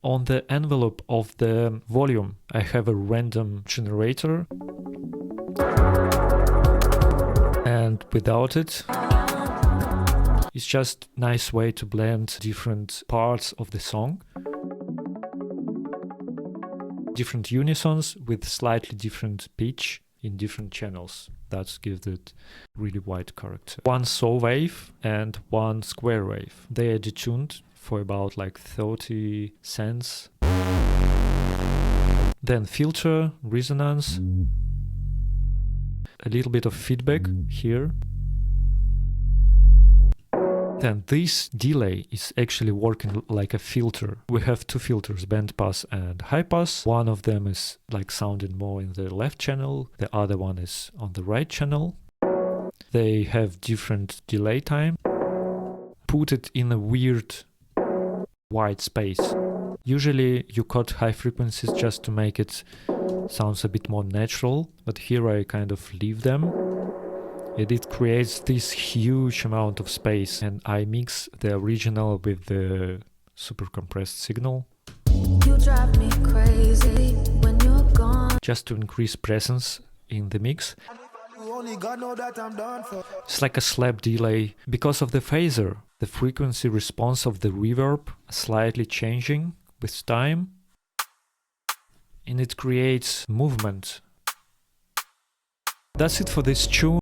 On the envelope of the volume, I have a random generator. And without it, it's just a nice way to blend different parts of the song. Different unisons with slightly different pitch in different channels. That gives it really wide character. One saw wave and one square wave. They are detuned for about like 30 cents. Then filter, resonance, a little bit of feedback here. Then this delay is actually working like a filter. We have two filters, band pass and high pass. One of them is like sounding more in the left channel. The other one is on the right channel. They have different delay time. Put it in a weird white space. Usually you cut high frequencies just to make it sounds a bit more natural, but here I kind of leave them. And it creates this huge amount of space, and I mix the original with the super compressed signal. You drive me crazy when you're gone. Just to increase presence in the mix. It's like a slap delay. Because of the phaser, the frequency response of the reverb is slightly changing with time, and it creates movement. That's it for this tune.